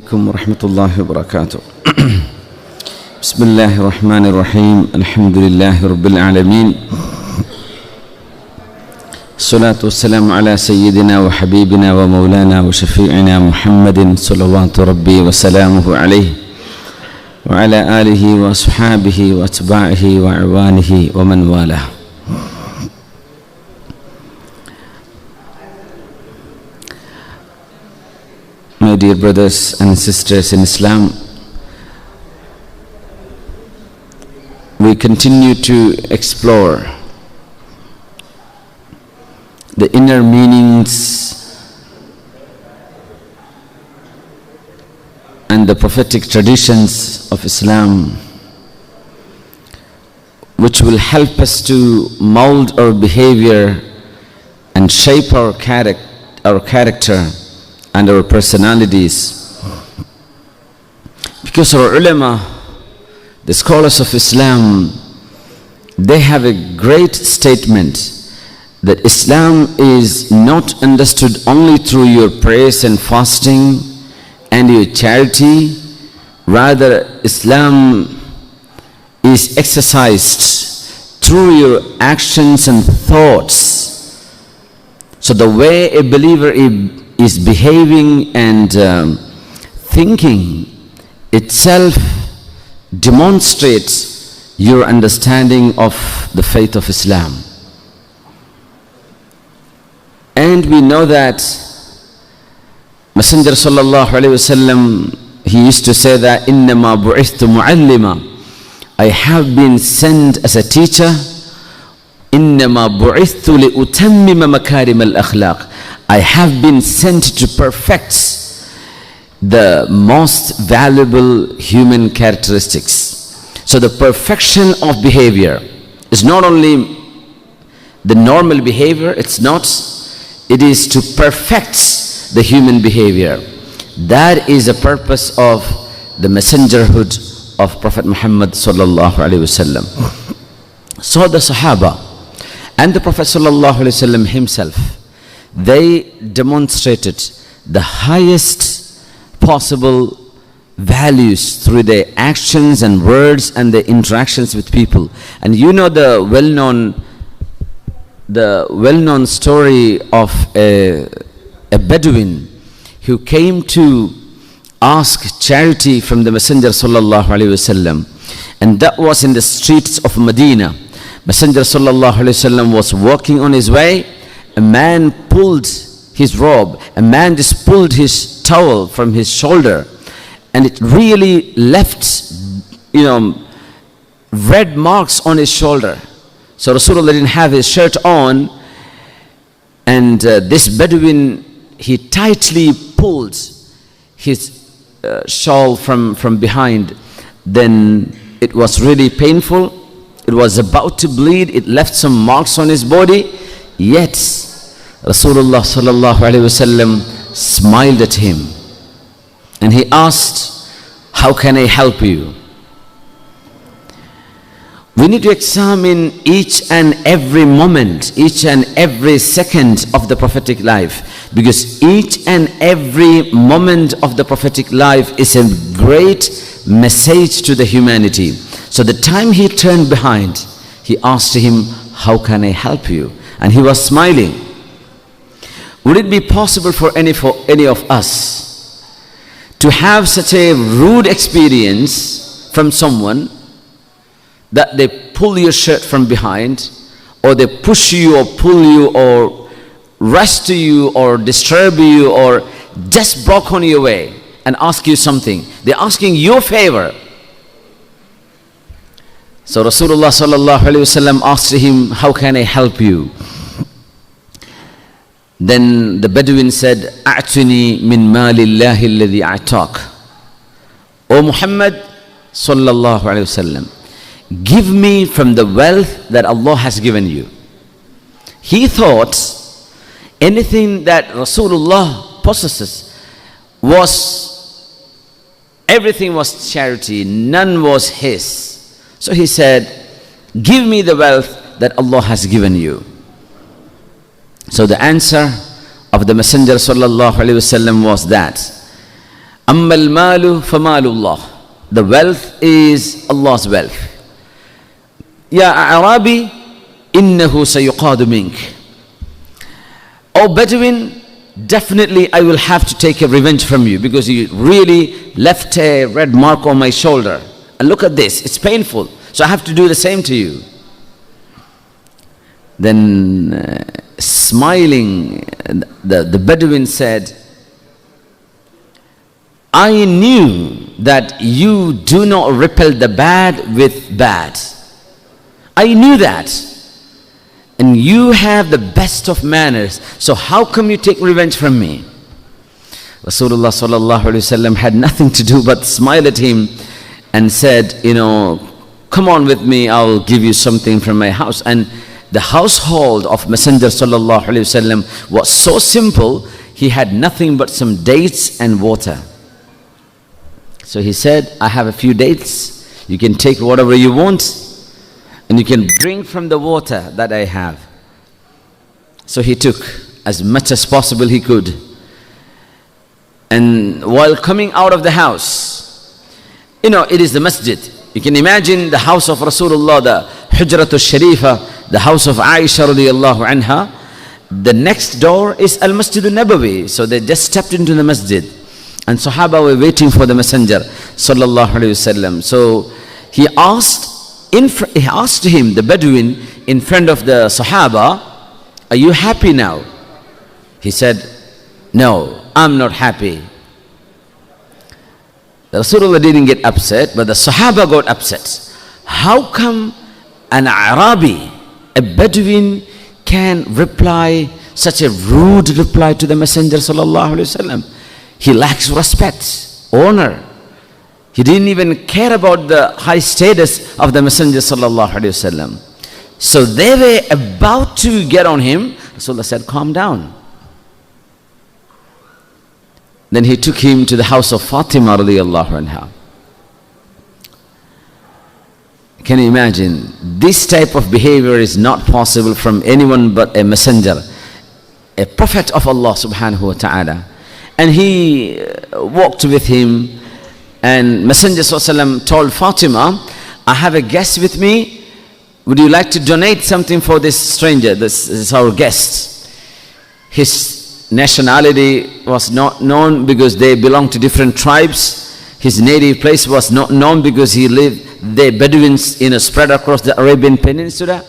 عليكم ورحمة الله وبركاته. بسم الله الرحمن الرحيم. الحمد لله رب العالمين. الصلاة والسلام على سيدنا وحبيبنا ومولانا وشفيعنا محمد صلوات ربي وسلامه عليه وعلى آله وأصحابه وأتباعه وأعوانه ومن والاه. My dear brothers and sisters in Islam, we continue to explore the inner meanings and the prophetic traditions of Islam, which will help us to mold our behavior and shape our character and our personalities. Because our ulama, the scholars of Islam, they have a great statement that Islam is not understood only through your prayers and fasting and your charity. Rather, Islam is exercised through your actions and thoughts. So the way a believer is behaving and thinking itself demonstrates your understanding of the faith of Islam. And we know that Messenger sallallahu alaihi wasallam, he used to say that innama bu'ithtu mu'allima, I have been sent as a teacher. Innama bu'ithtu li utammima makarim al-akhlaq, I have been sent to perfect the most valuable human characteristics. So the perfection of behavior is not only the normal behavior, it's not, it is to perfect the human behavior. That is the purpose of the messengerhood of Prophet Muhammad sallallahu alaihi wasallam. So the Sahaba and the Prophet sallallahu alaihi wasallam himself, they demonstrated the highest possible values through their actions and words and their interactions with people. And you know the well-known story of a Bedouin who came to ask charity from the Messenger sallallahu alaihi wasallam, and that was in the streets of Medina. Messenger sallallahu alaihi wasallam was walking on his way. A man pulled his robe, a man just pulled his towel from his shoulder, and it really left, red marks on his shoulder. So Rasulullah didn't have his shirt on, and this Bedouin, he tightly pulled his shawl from behind. Then it was really painful. It was about to bleed. It left some marks on his body. Yet Rasulullah sallallahu alaihi wasallam smiled at him, and he asked, how can I help you? We need to examine each and every moment, each and every second of the prophetic life, because each and every moment of the prophetic life is a great message to the humanity. So the time he turned behind, he asked him, how can I help you? And he was smiling. Would it be possible for any of us to have such a rude experience from someone, that they pull your shirt from behind, or they push you or pull you or rush to you or disturb you or just block on your way and ask you something? They're asking you a favor. So Rasulullah sallallahu alaihi wasallam asked him, how can I help you? Then the Bedouin said, a'tuni min malillahi alladhi a'taq. O Muhammad sallallahu alaihi wasallam, give me from the wealth that Allah has given you. He thought anything that Rasulullah possesses everything was charity, none was his. So he said, give me the wealth that Allah has given you. So the answer of the Messenger sallallahu alaihi wasallam was that أما المال فمال الله. The wealth is Allah's wealth. يا أعرابي إنه سيقاد منك. O Bedouin, definitely I will have to take a revenge from you, because you really left a red mark on my shoulder. And look at this, it's painful. So I have to do the same to you. Then smiling, the Bedouin said, I knew that you do not repel the bad with bad. I knew that. And you have the best of manners. So how come you take revenge from me? Rasulullah sallallahu alaihi wasallam had nothing to do but smile at him and said, come on with me, I'll give you something from my house. And the household of Messenger sallallahu alaihi wasallam was so simple, he had nothing but some dates and water. So he said, I have a few dates, you can take whatever you want, and you can drink from the water that I have. So he took as much as possible he could. And while coming out of the house, it is the masjid. You can imagine the house of Rasulullah, the Hujratul Sharifa, the house of Aisha radiallahu anha. The next door is Al-Masjid Al-Nabawi. So they just stepped into the masjid. And Sahaba were waiting for the Messenger sallallahu alayhi wasallam. So he asked him, the Bedouin, in front of the Sahaba, are you happy now? He said, no, I'm not happy. The Rasulullah didn't get upset, but the Sahaba got upset. How come an Arabi, a Bedouin, can reply such a rude reply to the Messenger sallallahu alaihi wasallam? He lacks respect, honor. He didn't even care about the high status of the Messenger sallallahu alaihi wasallam. So they were about to get on him. Rasulullah said, calm down. Then he took him to the house of Fatima radiallahu anha. Can you imagine? This type of behavior is not possible from anyone but a messenger, a prophet of Allah subhanahu wa ta'ala. And he walked with him, and Messenger sallallahu alaihi wasallam told Fatima, I have a guest with me. Would you like to donate something for this stranger? This is our guest. His nationality was not known because they belonged to different tribes. His native place was not known because he lived, the Bedouins spread across the Arabian Peninsula.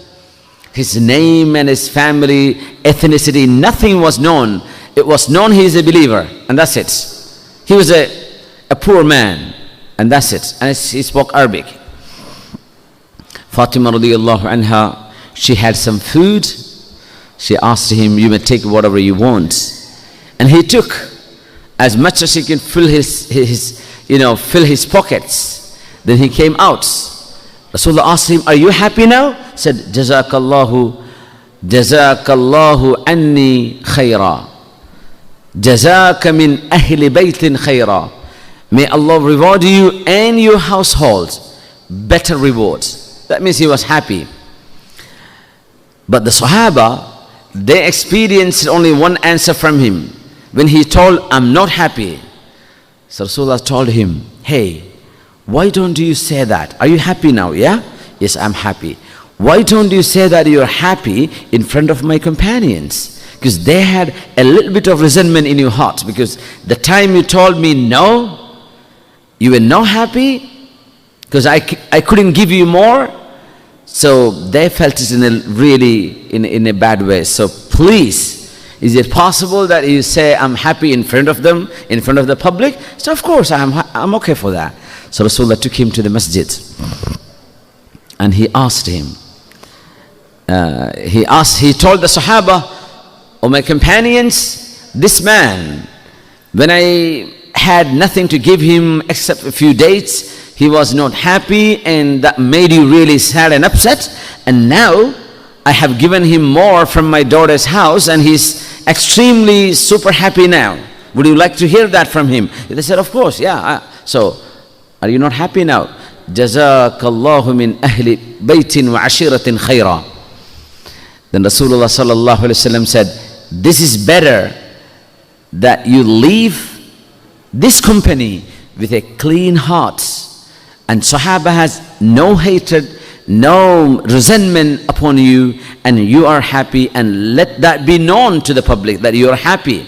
His name and his family, ethnicity, nothing was known. It was known he is a believer, and that's it. He was a poor man, and that's it. And he spoke Arabic. Fatima radiallahu anha, she had some food. She asked him, you may take whatever you want. And he took as much as he can fill fill his pockets. Then he came out. Rasulullah asked him, are you happy now? He said, Jazakallahu anni khayra. Jazaka min ahli baytin khayra. May Allah reward you and your household better rewards. That means he was happy. But the Sahaba, they experienced only one answer from him. When he told, I'm not happy. So Rasulullah told him, hey, why don't you say that? Are you happy now? Yeah? Yes, I'm happy. Why don't you say that you're happy in front of my companions? Because they had a little bit of resentment in your heart. Because the time you told me no, you were not happy because I couldn't give you more. So they felt it in a bad way. So please, is it possible that you say I'm happy in front of them, in front of the public? So of course I'm okay for that. So Rasulullah took him to the masjid and he asked him. He told the Sahaba, oh my companions, this man, when I had nothing to give him except a few dates, he was not happy, and that made you really sad and upset. And now I have given him more from my daughter's house, and he's extremely super happy now. Would you like to hear that from him? They said, of course, yeah. So, are you not happy now? Jazakallahu min ahli baytin wa ashiratin khayra. Then Rasulullah sallallahu alaihi wasallam said, this is better that you leave this company with a clean heart, and Sahaba has no hatred, no resentment upon you, and you are happy, and let that be known to the public that you are happy.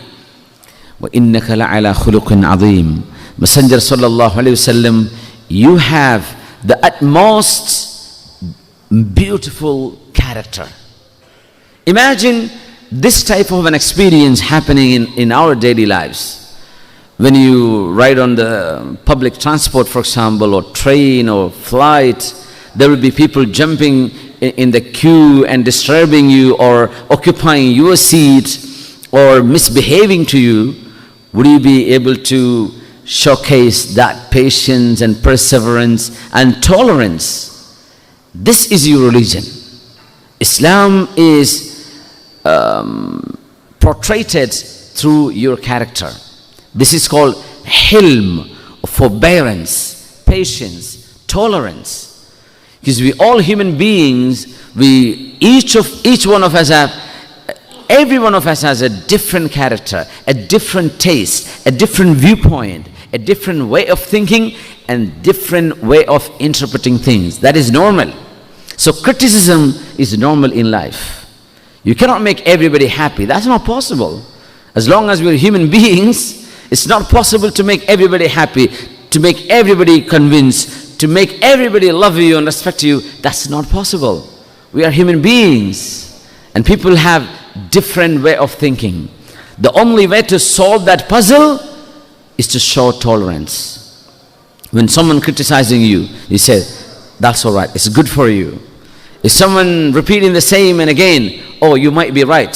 وَإِنَّكَ لَعَلَى خُلُقٍ عَظِيمٍ. Messenger sallallahu alayhi wasallam, you have the utmost beautiful character. Imagine this type of an experience happening in our daily lives. When you ride on the public transport, for example, or train or flight, there will be people jumping in the queue and disturbing you, or occupying your seat, or misbehaving to you. Would you be able to showcase that patience and perseverance and tolerance? This is your religion. Islam is portrayed through your character. This is called hilm, forbearance, patience, tolerance. Because we all human beings, each one of us have, every one of us has a different character, a different taste, a different viewpoint, a different way of thinking, and different way of interpreting things. That is normal. So criticism is normal in life. You cannot make everybody happy. That's not possible. As long as we're human beings, it's not possible to make everybody happy, to make everybody convinced, to make everybody love you and respect you. That's not possible. We are human beings, and people have different way of thinking. The only way to solve that puzzle is to show tolerance. When someone criticizing you, you say, that's all right, it's good for you. If someone repeating the same and again, oh, you might be right.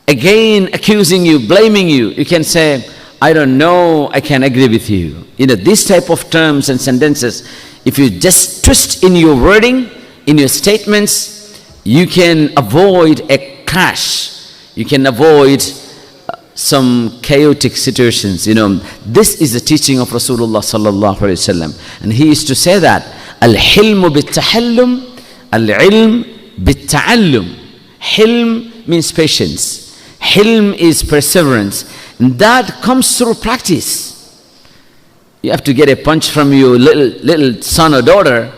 Again accusing you, blaming you, you can say, I don't know, I can agree with you. You know, these type of terms and sentences, if you just twist in your wording, in your statements, you can avoid a clash. You can avoid some chaotic situations. You know, this is the teaching of Rasulullah sallallahu alaihi wasallam, and he used to say that al-hilmu bit-tahallum, al-ilm bit-ta'allum. Hilm means patience. Hilm is perseverance, and that comes through practice. You have to get a punch from your little son or daughter,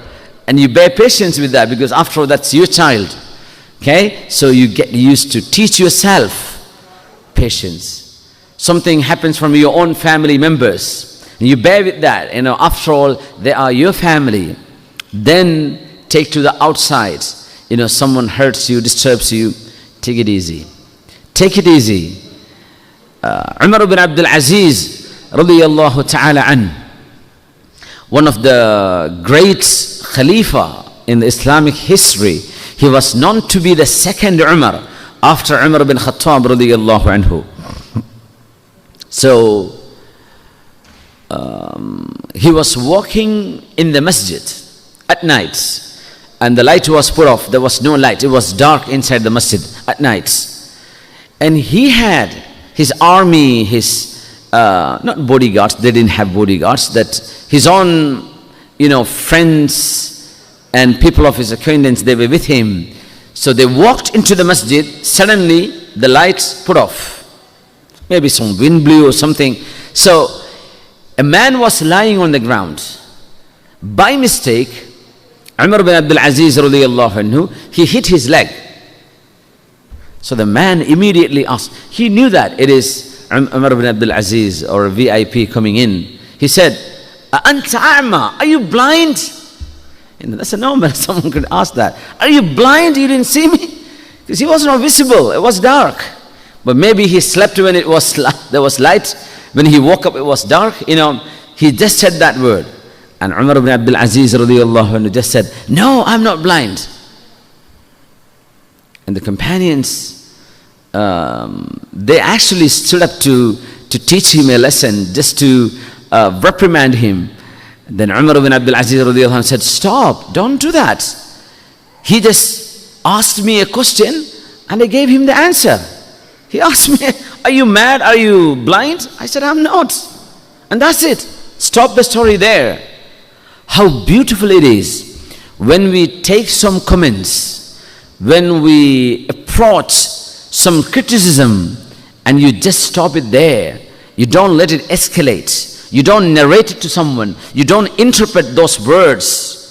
and you bear patience with that, because after all, that's your child. Okay, so you get used to teach yourself patience. Something happens from your own family members, and you bear with that. You know, after all, they are your family. Then take to the outside. You know, someone hurts you, disturbs you, take it easy. Take it easy. Umar ibn Abdul Aziz radiyallahu ta'ala an, one of the great Khalifa in the Islamic history, he was known to be the second Umar after Umar ibn Khattab radiyallahu anhu. So he was walking in the masjid at night, and the light was put off. There was no light. It was dark inside the masjid at night. And he had his army, his, not bodyguards, they didn't have bodyguards, that his own, you know, friends and people of his acquaintance, they were with him. So they walked into the masjid, suddenly the lights put off. Maybe some wind blew or something. So a man was lying on the ground. By mistake, Umar bin Abdul Aziz radiyallahu anhu, he hit his leg. So the man immediately asked, he knew that it is Umar bin Abdul Aziz, or a VIP coming in. He said, Anta a'ma, are you blind? And that's a normal, someone could ask that. Are you blind? You didn't see me? Because he was not visible, it was dark. But maybe he slept when it was there was light. When he woke up, it was dark. You know, he just said that word. And Umar ibn Abdul Aziz radiyallahu anhu just said, no, I'm not blind. And the companions, they actually stood up to teach him a lesson, just to reprimand him. Then Umar ibn Abdul Aziz radiyallahu anhu said, stop, don't do that. He just asked me a question and I gave him the answer. He asked me, are you mad? Are you blind? I said, I'm not. And that's it. Stop the story there. How beautiful it is when we take some comments, when we approach some criticism, and you just stop it there. You don't let it escalate. You don't narrate it to someone. You don't interpret those words.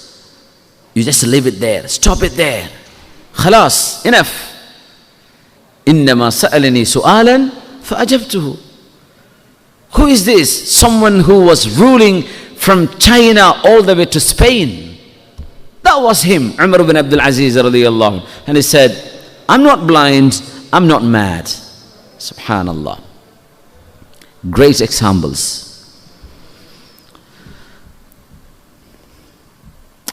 You just leave it there. Stop it there. Khalas, enough. إنما سألني سؤالا فأجبته. Who is this? Someone who was ruling from China all the way to Spain. That was him, Umar ibn Abdul Aziz radiyallahu anhu. And he said, I'm not blind, I'm not mad. Subhanallah. Great examples.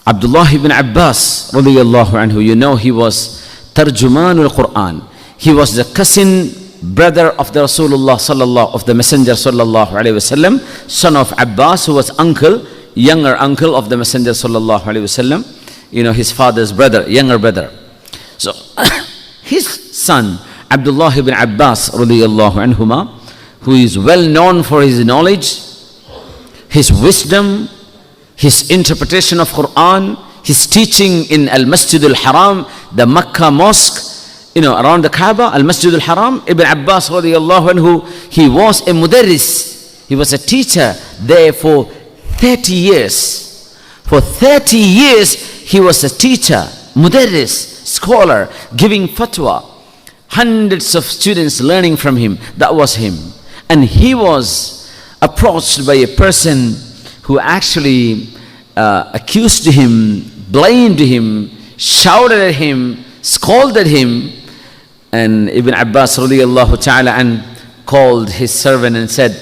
Abdullah ibn Abbas radiyallahu anhu, you know, he was Tarjumanul Quran. He was the cousin brother of the Rasulullah sallallahu, of the Messenger sallallahu alayhi wasallam, son of Abbas, who was uncle, younger uncle of the Messenger sallallahu alayhi wasallam. You know, his father's brother, younger brother. So his son Abdullah ibn Abbas radiyallahu anhuma, who is well known for his knowledge, his wisdom, his interpretation of Quran, his teaching in Al-Masjid al-Haram, the Makkah mosque, you know, around the Kaaba, Al-Masjid al-Haram. Ibn Abbas radiyallahu anhu, he was a mudarris. He was a teacher there for 30 years. For 30 years, he was a teacher, mudarris, scholar, giving fatwa. Hundreds of students learning from him. That was him. And he was approached by a person who actually accused him, blamed him, shouted at him, scolded him. And Ibn Abbas radiyallahu ta'ala and called his servant and said,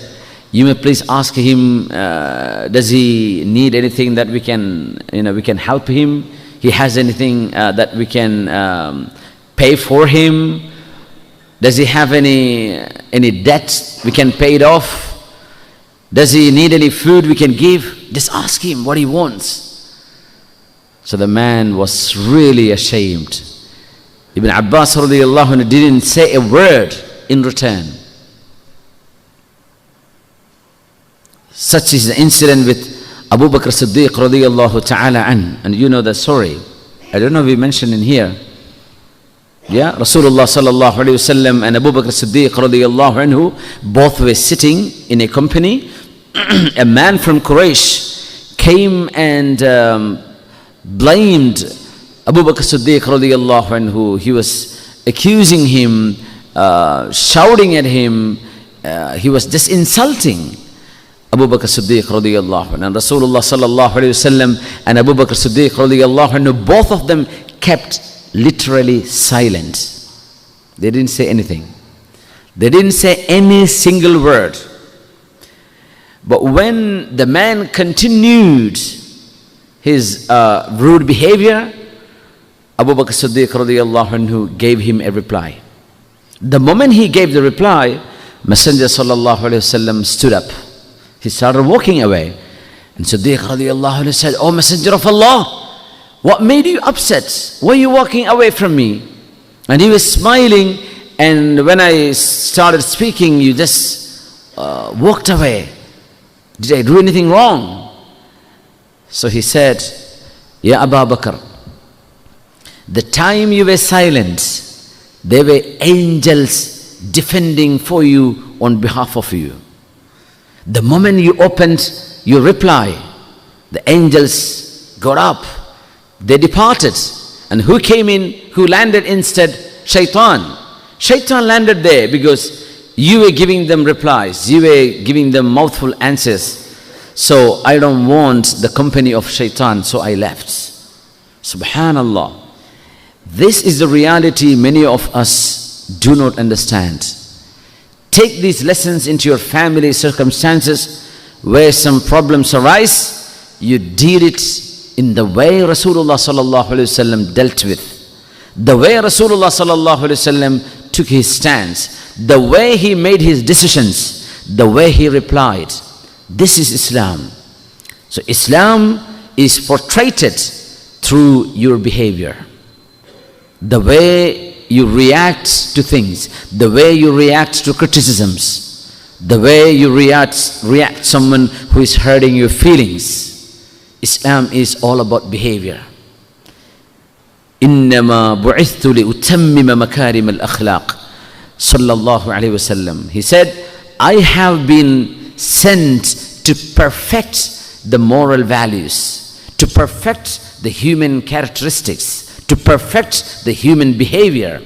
you may please ask him, does he need anything that we can, you know, we can help him? He has anything that we can pay for him? Does he have any debt we can pay it off? Does he need any food we can give? Just ask him what he wants. So the man was really ashamed. Ibn Abbas radiyallahu anhu didn't say a word in return. Such is the incident with Abu Bakr Siddiq radiyallahu ta'ala an. And you know the story. I don't know if we mentioned in here. Yeah, Rasulullah sallallahu alayhi wasallam and Abu Bakr Siddiq radiyallahu anhu, both were sitting in a company. A man from Quraysh came and blamed Abu Bakr Siddiq radiyallahu anhu. He was accusing him, shouting at him. He was just insulting Abu Bakr Siddiq radiyallahu anhu. And Rasulullah sallallahu alayhi wasallam and Abu Bakr Siddiq radiyallahu anhu, both of them kept literally silent. They didn't say anything. They didn't say any single word. But when the man continued his rude behavior, Abu Bakr Siddiq radiyallahu anhu gave him a reply. The moment he gave the reply, Messenger sallallahu alayhi wasallam stood up. He started walking away. And Siddiq radiyallahu anhu said, "Oh Messenger of Allah, what made you upset? Why are you walking away from me?" And he was smiling, and when I started speaking, you just walked away. Did I do anything wrong? So he said, "Ya Abu Bakr, the time you were silent, there were angels defending for you on behalf of you. The moment you opened your reply, the angels got up. They departed. And who came in? Who landed instead? Shaitan. Shaitan landed there because you were giving them replies. You were giving them mouthful answers. So I don't want the company of Shaitan, so I left." Subhanallah. This is the reality many of us do not understand. Take these lessons into your family circumstances where some problems arise. You deal it in the way Rasulullah sallallahu alaihi wasallam dealt with, the way Rasulullah sallallahu alaihi wasallam took his stance, the way he made his decisions, the way he replied. This is Islam. So Islam is portrayed through your behavior, the way you react to things, the way you react to criticisms, the way you react someone who is hurting your feelings. Islam is all about behavior. إِنَّمَا بُعِثْتُ لِأُتَمِّمَ مَكَارِمَ الْأَخْلَاقِ Sallallahu alayhi wasallam. He said, I have been sent to perfect the moral values, to perfect the human characteristics, to perfect the human behavior.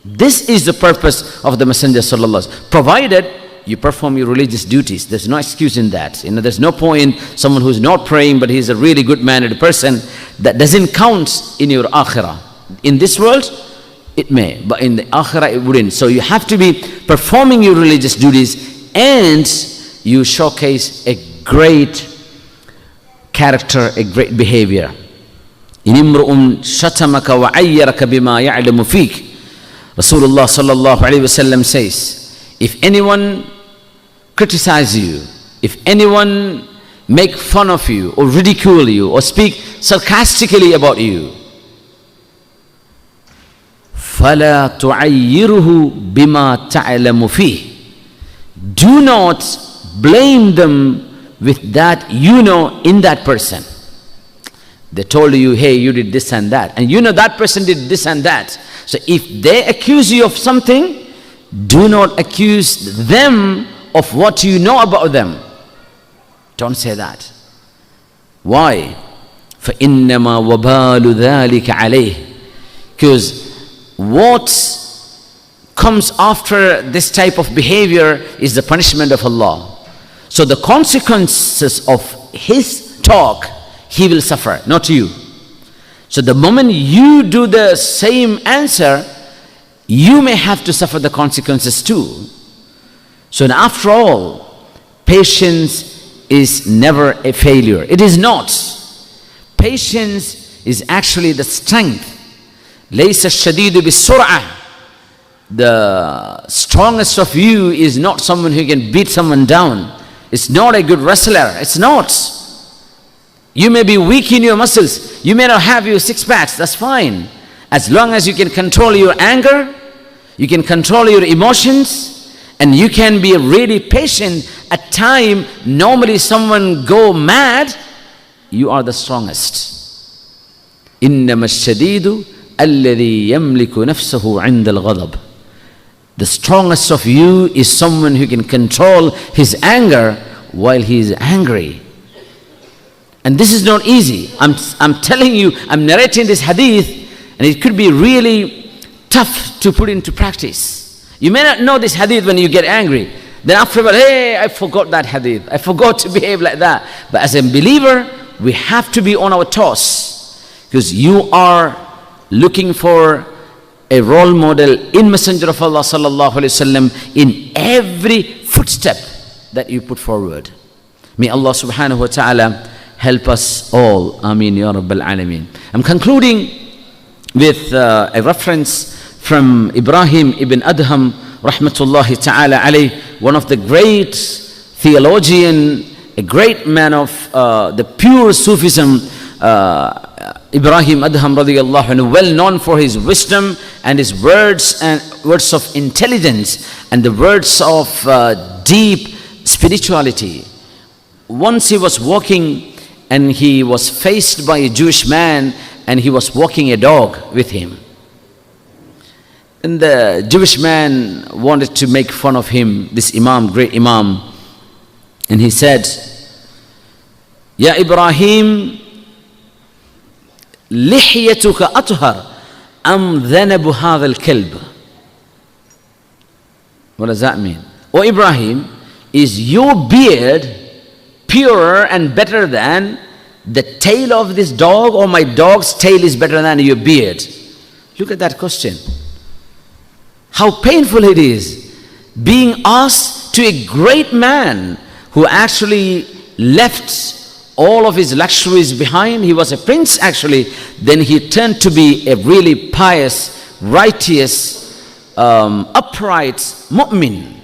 This is the purpose of the Messenger sallallahu alaihi wasallam, provided you perform your religious duties. There's no excuse in that. There's no point someone who's not praying but he's a really good-mannered person. That doesn't count in your akhirah. In this world, it may, but in the akhirah it wouldn't. So you have to be performing your religious duties, and you showcase a great character, a great behavior. In imru'un shatamaka wa ayyaraka bima ya'lamu fik. Rasulullah sallallahu alayhi wasallam says, if anyone criticize you, if anyone make fun of you or ridicule you or speak sarcastically about you, فَلَا تُعَيِّرُهُ بِمَا تَعْلَمُ فِيهِ. Do not blame them with that in that person. They told you, hey, you did this and that, and that person did this and that. So if they accuse you of something, do not accuse them of what you know about them. Don't say that. Why? فَإِنَّمَا وَبَالُ ذَلِكَ عَلَيْهِ. Because what comes after this type of behavior is the punishment of Allah. So the consequences of his talk, he will suffer, not you. So the moment you do the same answer, you may have to suffer the consequences too. So after all, patience is never a failure. It is not. Patience is actually the strength. لَيْسَ الشَّدِيدُ بِالسُّرْعَةِ. The strongest of you is not someone who can beat someone down. It's not a good wrestler. It's not. You may be weak in your muscles. You may not have your six packs. That's fine. As long as you can control your anger, you can control your emotions, and you can be really patient. At time, normally someone go mad, you are the strongest. إِنَّمَا الشَّدِيدُ الَّذِي يَمْلِكُ نَفْسَهُ عِنْدَ الْغَضَبِ. The strongest of you is someone who can control his anger while he is angry. And this is not easy. I'm telling you, I'm narrating this hadith, and it could be really tough to put into practice. You may not know this hadith when you get angry. Then afterward, hey, I forgot that hadith. I forgot to behave like that. But as a believer, we have to be on our toes, because you are looking for a role model in Messenger of Allah sallallahu alaihi wasallam in every footstep that you put forward. May Allah subhanahu wa ta'ala help us all. Ameen ya Rabbal Alameen. I'm concluding with a reference from Ibrahim ibn Adham rahmatullahi ta'ala alayh, one of the great theologian, a great man of the pure Sufism. Ibrahim Adham radiyallahu anhu, well known for his wisdom and his words of intelligence and the words of deep spirituality. Once he was walking and he was faced by a Jewish man, and he was walking a dog with him. And the Jewish man wanted to make fun of him, this Imam, great Imam. And he said, Ya Ibrahim, لحيتك أطهر أم ذنب هذا الكلب. What does that mean? Oh Ibrahim, is your beard purer and better than the tail of this dog, or my dog's tail is better than your beard? Look at that question. How painful it is being asked to a great man who actually left all of his luxuries behind. He was a prince actually. Then he turned to be a really pious, righteous, upright mu'min.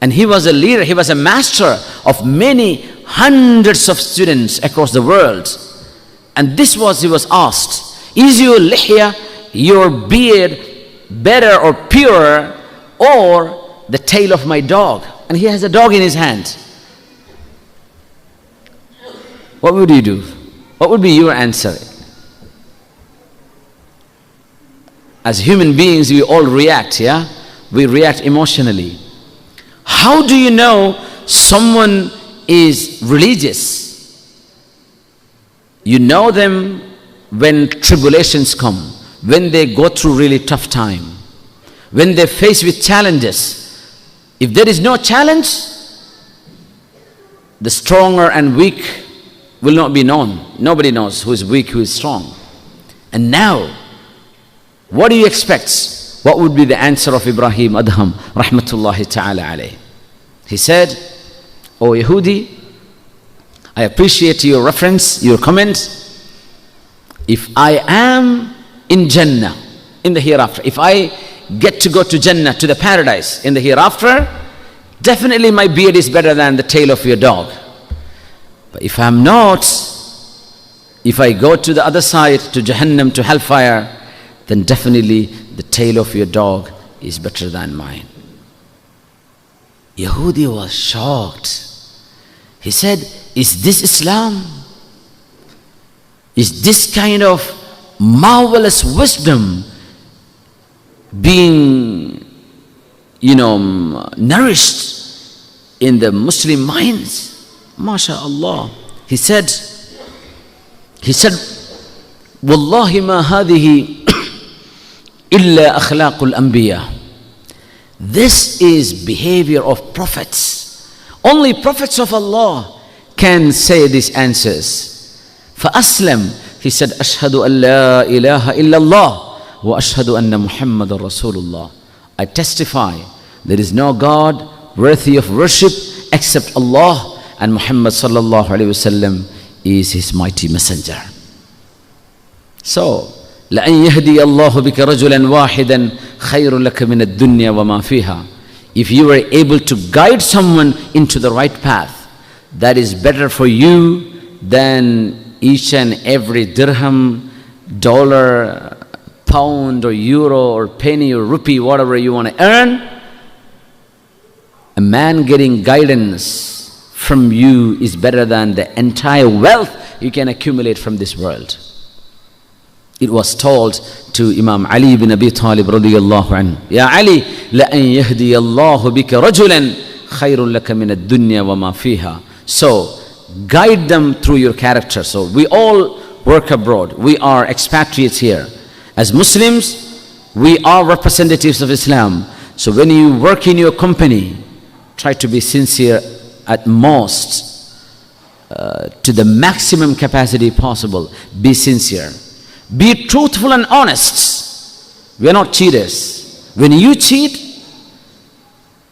And he was a leader, he was a master of many hundreds of students across the world. And this was, he was asked, is your lihya, your beard, better or purer, or the tail of my dog? And he has a dog in his hand. What would you do? What would be your answer? As human beings, we all react, yeah? We react emotionally. How do you know someone is religious? You know them when tribulations come, when they go through really tough time, when they're faced with challenges. If there is no challenge, the stronger and weak will not be known. Nobody knows who is weak, who is strong. And now, what do you expect? What would be the answer of Ibrahim Adham, rahmatullahi ta'ala alayh? He said, "O Yehudi, I appreciate your reference, your comment. If I am in Jannah, in the hereafter, if I get to go to Jannah, to the paradise in the hereafter, definitely my beard is better than the tail of your dog. But if I'm not, if I go to the other side, to Jahannam, to hellfire, then definitely the tail of your dog is better than mine." Yehudi was shocked. He said, "Is this Islam? Is this kind of marvelous wisdom being, nourished in the Muslim minds?" MashaAllah. He said, "Wallahi ma hadihi illa akhlaqul anbiya." This is behavior of prophets. Only prophets of Allah can say these answers. فَأَسْلَمْ. He said, "Ashhadu an la ilaha illallah wa ashhadu anna Muhammadan Rasulullah." I testify there is no God worthy of worship except Allah, and Muhammad sallallahu alayhi wasallam is his mighty messenger. So, لَأَنْ يَهْدِيَ اللَّهُ بِكَ رَجُلًا وَاحِدًا خَيْرٌ لَكَ مِنَ الدُّنْيَا وَمَا فِيهَا. If you were able to guide someone into the right path, that is better for you than each and every dirham, dollar, pound or euro or penny or rupee, whatever you want to earn. A man getting guidance from you is better than the entire wealth you can accumulate from this world. It was told to Imam Ali ibn Abi Talib radiyallahu anhu, "Ya Ali, لَأَنْ يَهْدِيَ اللَّهُ بِكَ رَجُلًا خَيْرٌ لَكَ مِنَ الدُّنْيَا وَمَا فِيهَا." So, guide them through your character. So, we all work abroad. We are expatriates here. As Muslims, we are representatives of Islam. So, when you work in your company, try to be sincere at most, to the maximum capacity possible. Be sincere. Be truthful and honest. We are not cheaters. When you cheat,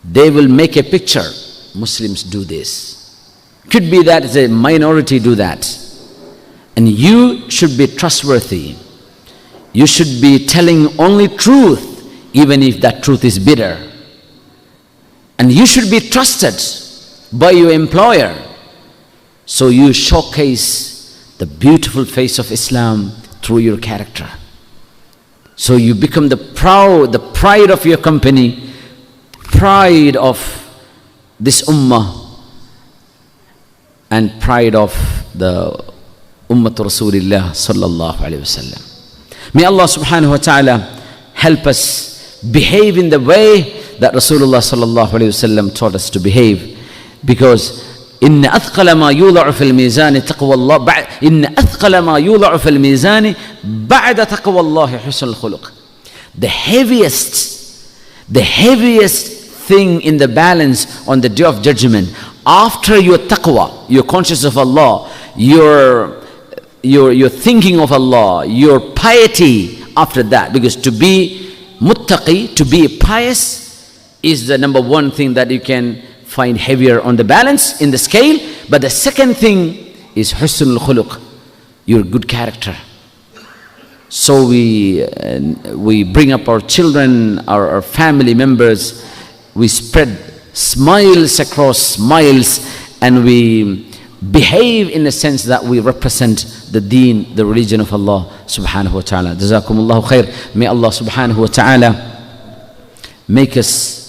they will make a picture. Muslims do this. Could be that a minority do that. And you should be trustworthy. You should be telling only truth, even if that truth is bitter. And you should be trusted by your employer. So you showcase the beautiful face of Islam through your character. So you become the pride of your company, pride of this ummah, and pride of the Ummat Rasulillah sallallahu alayhi wasallam. May Allah subhanahu wa ta'ala help us behave in the way that Rasulullah sallallahu alayhi wasallam taught us to behave, because إن أثقل ما يوضع في الميزان تقوى الله إن أثقل ما يوضع في الميزان بعد تقوى الله حسن الخلق. The heaviest thing in the balance on the day of judgment, after your taqwa, your conscious of Allah, your thinking of Allah, your piety after that, because to be muttaqi, to be pious, is the number one thing that you can find heavier on the balance, in the scale. But the second thing is husnul khuluq, your good character. So we bring up our children, our family members, we spread smiles across miles, and we behave in a sense that we represent the deen, the religion of Allah subhanahu wa ta'ala. Jazakumullahu khair. May Allah subhanahu wa ta'ala make us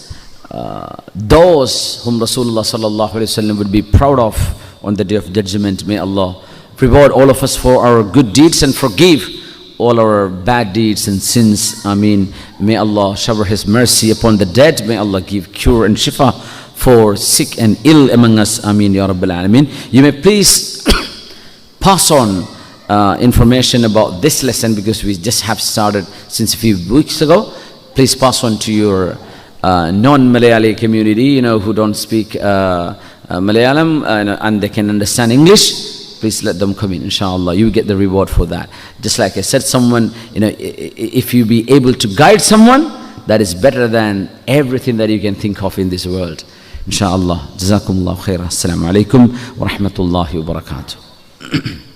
those whom Rasulullah sallallahu alayhi wa sallam would be proud of on the day of judgment. May Allah reward all of us for our good deeds and forgive all our bad deeds and sins. Ameen. May Allah shower His mercy upon the dead. May Allah give cure and shifa for sick and ill among us. Ameen Ya Rabbil Alameen. You may please pass on information about this lesson, because we just have started since a few weeks ago. Please pass on to your non-Malayali community, who don't speak Malayalam and they can understand English. Please let them come in, inshallah. You get the reward for that. Just like I said, someone, if you be able to guide someone, that is better than everything that you can think of in this world. Inshallah. Jazakumullah khairah. Assalamu alaikum wa rahmatullahi wa barakatuh.